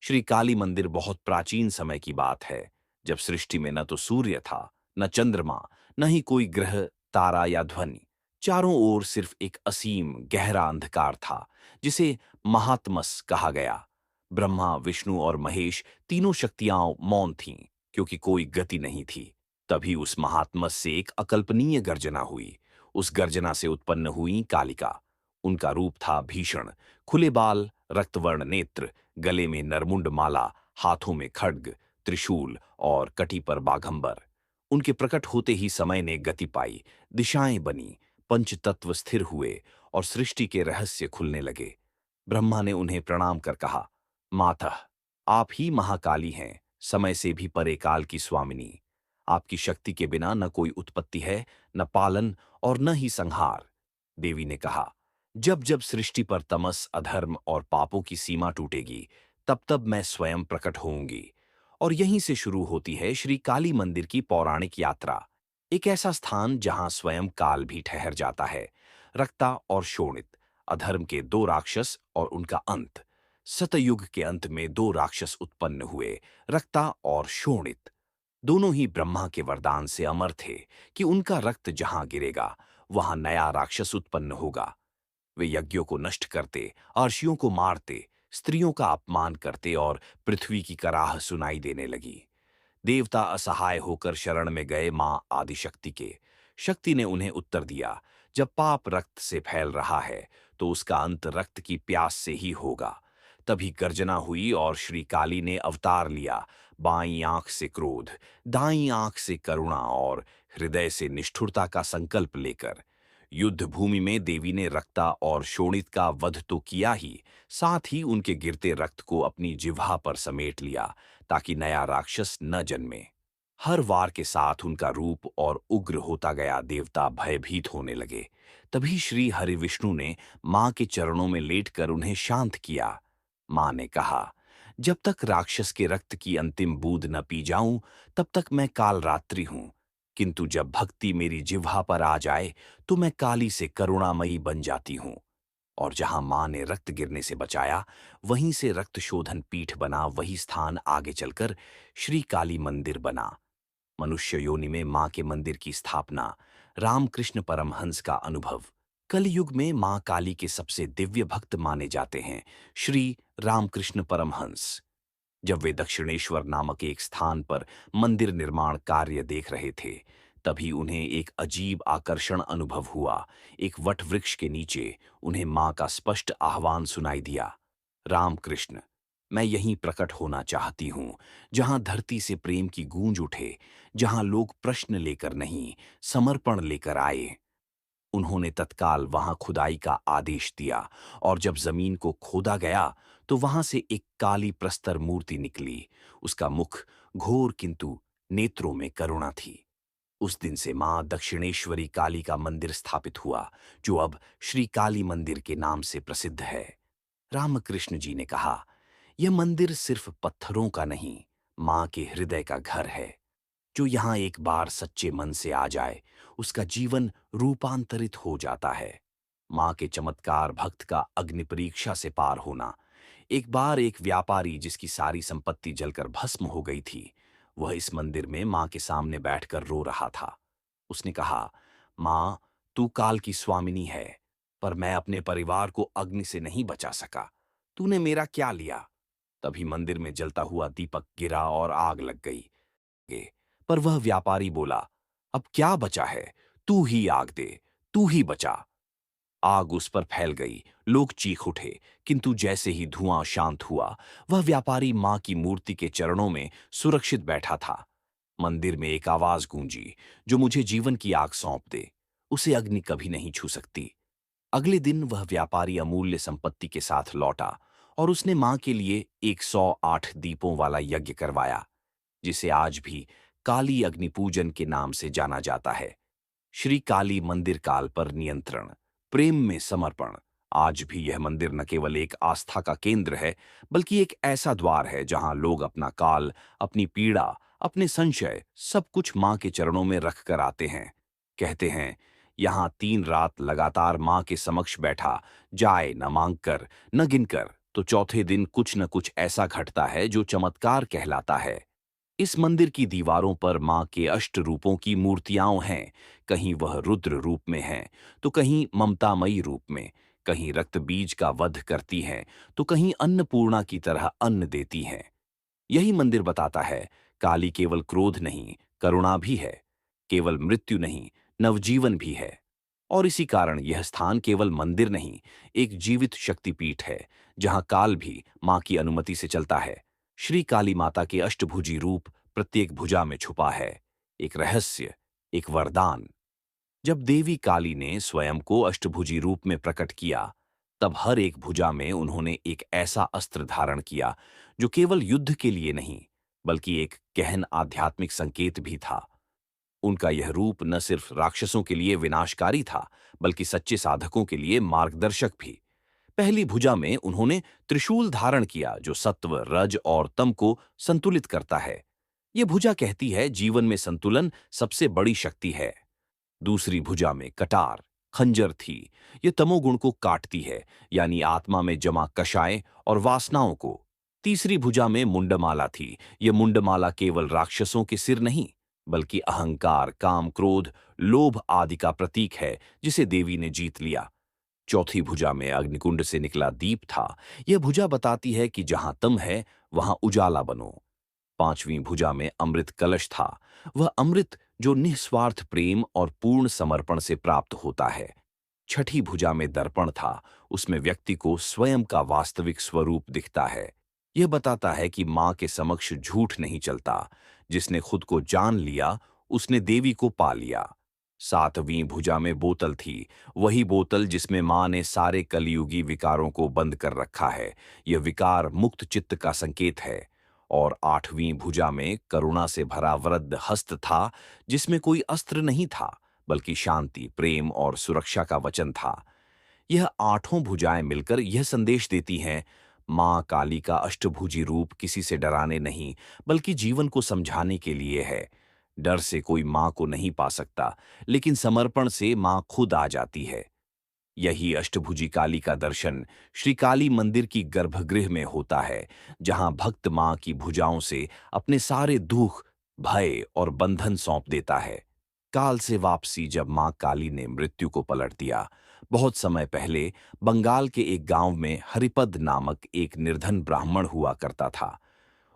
श्री काली मंदिर बहुत प्राचीन समय की बात है, जब सृष्टि में न तो सूर्य था, न चंद्रमा, न ही कोई ग्रह, तारा या ध्वनि। चारों ओर सिर्फ एक असीम गहरा अंधकार था, जिसे महात्मस कहा गया। ब्रह्मा, विष्णु और महेश तीनों शक्तियां मौन थीं, क्योंकि कोई गति नहीं थी। तभी उस महात्मस से एक अकल्पनीय गर्जना हुई। उस गर्जना से उत्पन्न हुई कालिका। उनका रूप था भीषण। खुले बाल, रक्तवर्ण नेत्र, गले में नरमुंड माला, हाथों में खड्ग, त्रिशूल और कटी पर बाघंबर। उनके प्रकट होते ही समय ने गति पाई, दिशाएं बनी, पंचतत्व स्थिर हुए और सृष्टि के रहस्य खुलने लगे। ब्रह्मा ने उन्हें प्रणाम कर कहा, मातः, आप ही महाकाली हैं, समय से भी परे काल की स्वामिनी। आपकी शक्ति के बिना न कोई उत्पत्ति है, न पालन और न ही संहार। देवी ने कहा, जब जब सृष्टि पर तमस, अधर्म और पापों की सीमा टूटेगी, तब तब मैं स्वयं प्रकट होऊंगी। और यहीं से शुरू होती है श्री काली मंदिर की पौराणिक यात्रा। एक ऐसा स्थान जहां स्वयं काल भी ठहर जाता है। रक्ता और शोणित, अधर्म के दो राक्षस और उनका अंत। सतयुग के अंत में दो राक्षस उत्पन्न हुए, रक्ता और शोणित। दोनों ही ब्रह्मा के वरदान से अमर थे कि उनका रक्त जहां गिरेगा, वहां नया राक्षस उत्पन्न होगा। वे यज्ञों को नष्ट करते, अर्षियों को मारते, स्त्रियों का अपमान करते और पृथ्वी की कराह सुनाई देने लगी। देवता असहाय होकर शरण में गए मां आदिशक्ति के। शक्ति ने उन्हें उत्तर दिया, जब पाप रक्त से फैल रहा है, तो उसका अंत रक्त की प्यास से ही होगा। तभी गर्जना हुई और श्री काली ने अवतार लिया। बाईं आंख से क्रोध, दाईं आंख से करुणा और हृदय से निष्ठुरता का संकल्प लेकर। युद्ध भूमि में देवी ने रक्ता और शोणित का वध तो किया ही, साथ ही उनके गिरते रक्त को अपनी जिह्वा पर समेट लिया, ताकि नया राक्षस न जन्मे। हर वार के साथ उनका रूप और उग्र होता गया, देवता भयभीत होने लगे। तभी श्री हरि विष्णु ने मां के चरणों में लेटकर उन्हें शांत किया। मां ने कहा, जब तक राक्षस के रक्त की अंतिम बूंद न पी जाऊं, तब तक मैं कालरात्रि हूं। किंतु जब भक्ति मेरी जिह्वा पर आ जाए, तो मैं काली से करुणामयी बन जाती हूं। और जहां मां ने रक्त गिरने से बचाया, वहीं से रक्त शोधन पीठ बना, वही स्थान आगे चलकर श्री काली मंदिर बना। मनुष्य योनि में मां के मंदिर की स्थापना, रामकृष्ण परमहंस का अनुभव। कलयुग में मां काली के सबसे दिव्य भक्त माने जाते हैं श्री रामकृष्ण परमहंस। जब वे दक्षिणेश्वर नामक एक स्थान पर मंदिर निर्माण कार्य देख रहे थे, तभी उन्हें एक अजीब आकर्षण अनुभव हुआ। एक वट वृक्ष के नीचे उन्हें मां का स्पष्ट आह्वान सुनाई दिया, रामकृष्ण, मैं यहीं प्रकट होना चाहती हूं, जहां धरती से प्रेम की गूंज उठे, जहां लोग प्रश्न लेकर नहीं, समर्पण लेकर आए। उन्होंने तत्काल वहां खुदाई का आदेश दिया, और जब जमीन को खोदा गया, तो वहां से एक काली प्रस्तर मूर्ति निकली। उसका मुख घोर, किंतु नेत्रों में करुणा थी। उस दिन से मां दक्षिणेश्वरी काली का मंदिर स्थापित हुआ, जो अब श्री काली मंदिर के नाम से प्रसिद्ध है। रामकृष्ण जी ने कहा, यह मंदिर सिर्फ पत्थरों का नहीं, मां के हृदय का घर है। जो यहाँ एक बार सच्चे मन से आ जाए, उसका जीवन रूपांतरित हो जाता है। मां के चमत्कार, भक्त का अग्नि परीक्षा से पार होना। एक बार एक व्यापारी, जिसकी सारी संपत्ति जलकर भस्म हो गई थी, वह इस मंदिर में मां के सामने बैठकर रो रहा था। उसने कहा, मां, तू काल की स्वामिनी है, पर मैं अपने परिवार को अग्नि से नहीं बचा सका। तूने मेरा क्या लिया? तभी मंदिर में जलता हुआ दीपक गिरा और आग लग गई। पर वह व्यापारी बोला, अब क्या बचा है? तू ही आग दे, तू ही बचा। आग उस पर फैल गई, लोग चीख उठे, किंतु जैसे ही धुआं शांत हुआ, वह व्यापारी मां की मूर्ति के चरणों में सुरक्षित बैठा था। मंदिर में एक आवाज गूंजी, जो मुझे जीवन की आग सौंप दे, उसे अग्नि कभी नहीं छू सकती। अगले दिन वह व्यापारी अमूल्य संपत्ति के साथ लौटा, और उसने मां के लिए 108 दीपों वाला यज्ञ करवाया, जिसे आज भी काली अग्नि पूजन के नाम से जाना जाता है। श्री काली मंदिर काल पर नियंत्रण, प्रेम में समर्पण। आज भी यह मंदिर न केवल एक आस्था का केंद्र है, बल्कि एक ऐसा द्वार है जहां लोग अपना काल, अपनी पीड़ा, अपने संशय, सब कुछ मां के चरणों में रख कर आते हैं। कहते हैं, यहां 3 रात लगातार मां के समक्ष बैठा, जाए न मांगकर, न गिनकर, तो चौथे दिन कुछ न कुछ ऐसा घटता है जो चमत्कार कहलाता है। इस मंदिर की दीवारों पर मां के अष्ट रूपों की मूर्तियां हैं। कहीं वह रुद्र रूप में हैं, तो कहीं ममतामयी रूप में, कहीं रक्त बीज का वध करती हैं, तो कहीं अन्नपूर्णा की तरह अन्न देती हैं। यही मंदिर बताता है, काली केवल क्रोध नहीं, करुणा भी है। केवल मृत्यु नहीं, नवजीवन भी है। और इसी कारण यह स्थान केवल मंदिर नहीं, एक जीवित शक्तिपीठ है, जहां काल भी मां की अनुमति से चलता है। श्री काली माता के अष्टभुजी रूप प्रत्येक भुजा में छुपा है, एक रहस्य, एक वरदान। जब देवी काली ने स्वयं को अष्टभुजी रूप में प्रकट किया, तब हर एक भुजा में उन्होंने एक ऐसा अस्त्र धारण किया जो केवल युद्ध के लिए नहीं, बल्कि एक गहन आध्यात्मिक संकेत भी था। उनका यह रूप न सिर्फ राक्षसों के लिए विनाशकारी था, बल्कि सच्चे साधकों के लिए मार्गदर्शक भी। पहली भुजा में उन्होंने त्रिशूल धारण किया, जो सत्व, रज और तम को संतुलित करता है। यह भुजा कहती है, जीवन में संतुलन सबसे बड़ी शक्ति है। दूसरी भुजा में कटार, खंजर थी। ये तमोगुण को काटती है, यानी आत्मा में जमा कषाय और वासनाओं को। तीसरी भुजा में मुंडमाला थी। ये मुंडमाला केवल राक्षसों के सिर नहीं, बल्कि अहंकार, काम, क्रोध, लोभ आदि का प्रतीक है, जिसे देवी ने जीत लिया। चौथी भुजा में अग्निकुंड से निकला दीप था। यह भुजा बताती है कि जहां तम है, वहां उजाला बनो। पांचवीं भुजा में अमृत कलश था। वह अमृत जो निस्वार्थ प्रेम और पूर्ण समर्पण से प्राप्त होता है। छठी भुजा में दर्पण था। उसमें व्यक्ति को स्वयं का वास्तविक स्वरूप दिखता है। यह बताता है कि मां के समक्ष झूठ नहीं चलता। जिसने खुद को जान लिया, उसने देवी को पा लिया। सातवीं भुजा में बोतल थी। वही बोतल जिसमें मां ने सारे कलयुगी विकारों को बंद कर रखा है। यह विकार मुक्त चित्त का संकेत है। और आठवीं भुजा में करुणा से भरा वृद्ध हस्त था, जिसमें कोई अस्त्र नहीं था, बल्कि शांति, प्रेम और सुरक्षा का वचन था। यह आठों भुजाएं मिलकर यह संदेश देती हैं, मां काली का अष्टभुजी रूप किसी से डराने नहीं, बल्कि जीवन को समझाने के लिए है। डर से कोई मां को नहीं पा सकता, लेकिन समर्पण से मां खुद आ जाती है। यही अष्टभुजी काली का दर्शन श्री काली मंदिर की गर्भगृह में होता है, जहां भक्त मां की भुजाओं से अपने सारे दुख, भय और बंधन सौंप देता है। काल से वापसी। जब मां काली ने मृत्यु को पलट दिया, बहुत समय पहले बंगाल के एक गांव में हरिपद नामक एक निर्धन ब्राह्मण हुआ करता था।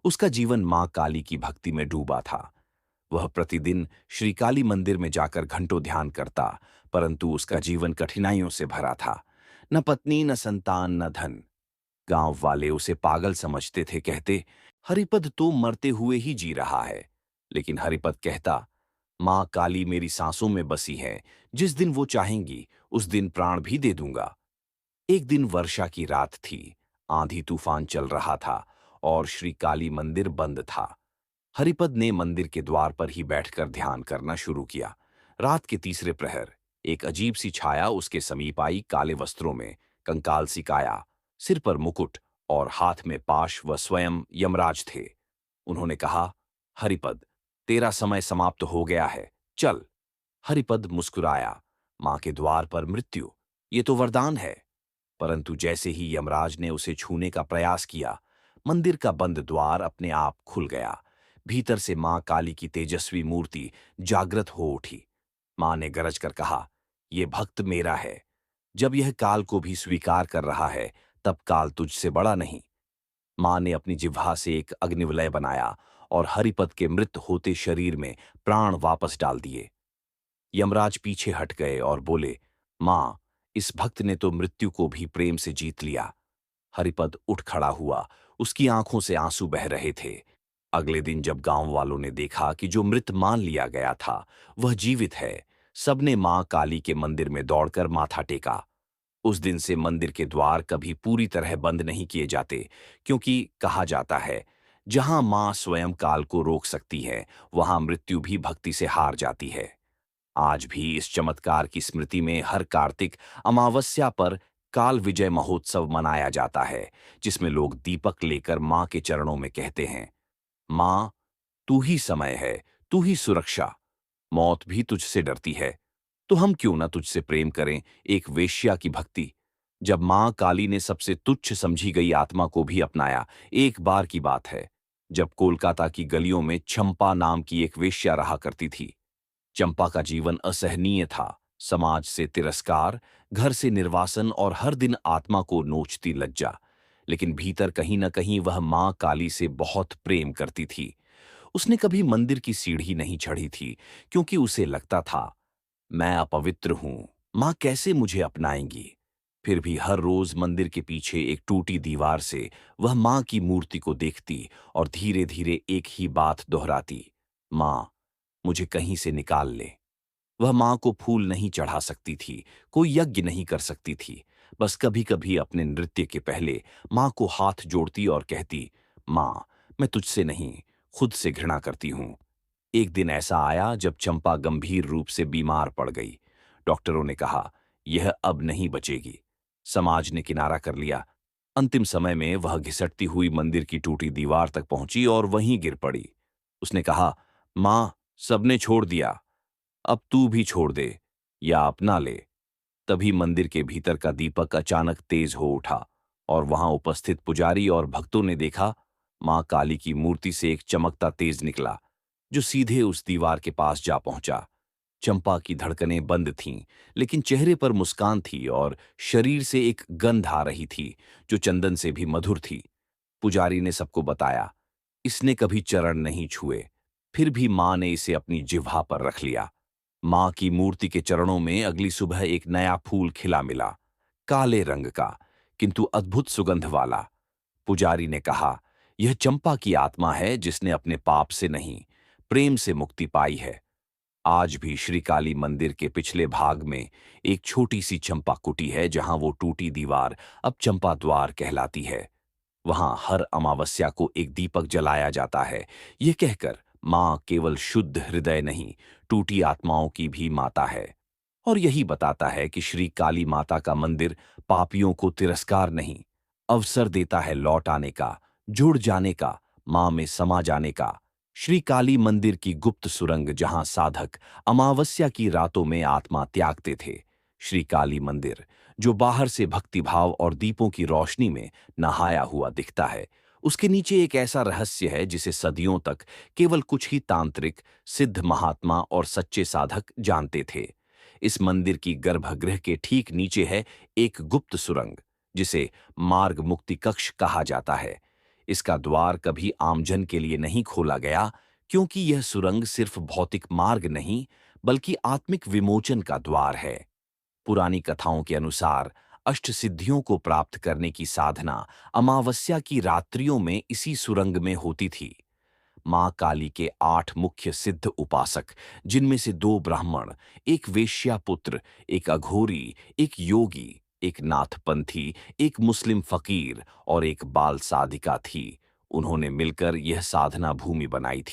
उसका जीवन मां काली की भक्ति में डूबा था। वह प्रतिदिन श्री काली मंदिर में जाकर घंटों ध्यान करता, परंतु उसका जीवन कठिनाइयों से भरा था। न पत्नी, न संतान, न धन। गांव वाले उसे पागल समझते थे। कहते, हरिपद तो मरते हुए ही जी रहा है। लेकिन हरिपद कहता, मां काली मेरी सांसों में बसी है। जिस दिन वो चाहेंगी, उस दिन प्राण भी दे दूंगा। एक दिन वर्षा की रात थी। आंधी तूफान चल रहा था और श्री काली मंदिर बंद था। हरिपद ने मंदिर के द्वार पर ही बैठकर ध्यान करना शुरू किया। रात के तीसरे प्रहर एक अजीब सी छाया उसके समीप आई। काले वस्त्रों में, कंकाल सी काया, सिर पर मुकुट और हाथ में पाश, व स्वयं यमराज थे। उन्होंने कहा, हरिपद, तेरा समय समाप्त हो गया है, चल। हरिपद मुस्कुराया। मां के द्वार पर मृत्यु, ये तो वरदान है। परंतु जैसे ही यमराज ने उसे छूने का प्रयास किया, मंदिर का बंद द्वार अपने आप खुल गया। भीतर से मां काली की तेजस्वी मूर्ति जागृत हो उठी। मां ने गरज कर कहा, यह भक्त मेरा है। जब यह काल को भी स्वीकार कर रहा है, तब काल तुझसे बड़ा नहीं। मां ने अपनी जिह्वा से एक अग्निवलय बनाया और हरिपद के मृत होते शरीर में प्राण वापस डाल दिए। यमराज पीछे हट गए और बोले, मां, इस भक्त ने तो मृत्यु को भी प्रेम से जीत लिया। हरिपद उठ खड़ा हुआ। उसकी आंखों से आंसू बह रहे थे। अगले दिन जब गांव वालों ने देखा कि जो मृत मान लिया गया था, वह जीवित है, सबने मां काली के मंदिर में दौड़कर माथा टेका। उस दिन से मंदिर के द्वार कभी पूरी तरह बंद नहीं किए जाते, क्योंकि कहा जाता है, जहां मां स्वयं काल को रोक सकती है, वहां मृत्यु भी भक्ति से हार जाती है। आज भी इस चमत्कार की स्मृति में हर कार्तिक अमावस्या पर काल विजय महोत्सव मनाया जाता है, जिसमें लोग दीपक लेकर मां के चरणों में कहते हैं, मां, तू ही समय है, तू ही सुरक्षा। मौत भी तुझसे डरती है, तो हम क्यों ना तुझसे प्रेम करें, एक वेश्या की भक्ति। जब मां काली ने सबसे तुच्छ समझी गई आत्मा को भी अपनाया। एक बार की बात है, जब कोलकाता की गलियों में चंपा नाम की एक वेश्या रहा करती थी। चंपा का जीवन असहनीय था। समाज से तिरस्कार, घर से निर्वासन और हर दिन आत्मा को नोचती लज्जा। लेकिन भीतर कहीं न कहीं वह मां काली से बहुत प्रेम करती थी। उसने कभी मंदिर की सीढ़ी नहीं चढ़ी थी, क्योंकि उसे लगता था, मैं अपवित्र हूं, मां कैसे मुझे अपनाएंगी। फिर भी हर रोज मंदिर के पीछे एक टूटी दीवार से वह मां की मूर्ति को देखती और धीरे धीरे एक ही बात दोहराती, मां, मुझे कहीं से निकाल ले। वह मां को फूल नहीं चढ़ा सकती थी, कोई यज्ञ नहीं कर सकती थी। बस कभी कभी अपने नृत्य के पहले मां को हाथ जोड़ती और कहती, मां, मैं तुझसे नहीं, खुद से घृणा करती हूं। एक दिन ऐसा आया जब चंपा गंभीर रूप से बीमार पड़ गई। डॉक्टरों ने कहा, यह अब नहीं बचेगी। समाज ने किनारा कर लिया। अंतिम समय में वह घिसटती हुई मंदिर की टूटी दीवार तक पहुंची और वहीं गिर पड़ी। उसने कहा, मां, सबने छोड़ दिया, अब तू भी छोड़ दे या अपना ले। तभी मंदिर के भीतर का दीपक अचानक तेज हो उठा और वहां उपस्थित पुजारी और भक्तों ने देखा, मां काली की मूर्ति से एक चमकता तेज निकला, जो सीधे उस दीवार के पास जा पहुंचा। चंपा की धड़कनें बंद थीं, लेकिन चेहरे पर मुस्कान थी और शरीर से एक गंध आ रही थी, जो चंदन से भी मधुर थी। पुजारी ने सबको बताया, इसने कभी चरण नहीं छुए। फिर भी मां ने इसे अपनी जिह्वा पर रख लिया। मां की मूर्ति के चरणों में अगली सुबह एक नया फूल खिला मिला, काले रंग का, किंतु अद्भुत सुगंध वाला। पुजारी ने कहा, यह चंपा की आत्मा है जिसने अपने पाप से नहीं, प्रेम से मुक्ति पाई है। आज भी श्री काली मंदिर के पिछले भाग में एक छोटी सी चंपा कुटी है, जहां वो टूटी दीवार अब चंपा द्वार कहलाती है। वहां हर अमावस्या को एक दीपक जलाया जाता है, यह कहकर, मां केवल शुद्ध हृदय नहीं, टूटी आत्माओं की भी माता है। और यही बताता है कि श्री काली माता का मंदिर पापियों को तिरस्कार नहीं, अवसर देता है लौट आने का, जुड़ जाने का, मां में समा जाने का। श्री काली मंदिर की गुप्त सुरंग, जहां साधक अमावस्या की रातों में आत्मा त्यागते थे। श्री काली मंदिर, जो बाहर से भक्तिभाव और दीपों की रोशनी में नहाया हुआ दिखता है, उसके नीचे एक ऐसा रहस्य है जिसे सदियों तक केवल कुछ ही तांत्रिक, सिद्ध महात्मा और सच्चे साधक जानते थे। इस मंदिर की गर्भगृह के ठीक नीचे है एक गुप्त सुरंग, जिसे मार्ग मुक्ति कक्ष कहा जाता है। इसका द्वार कभी आमजन के लिए नहीं खोला गया, क्योंकि यह सुरंग सिर्फ भौतिक मार्ग नहीं, बल्कि आत्मिक विमोचन का द्वार है। पुरानी कथाओं के अनुसार अष्ट सिद्धियों को प्राप्त करने की साधना अमावस्या की रात्रियों में इसी सुरंग में होती थी। मां काली के 8 मुख्य सिद्ध उपासक, जिनमें से 2 ब्राह्मण, एक वेश्या पुत्र, एक अघोरी, एक योगी, एक नाथपंथी, एक मुस्लिम फकीर और एक बाल साधिका थी। उन्होंने मिलकर यह साधना भूमि बनाई थी।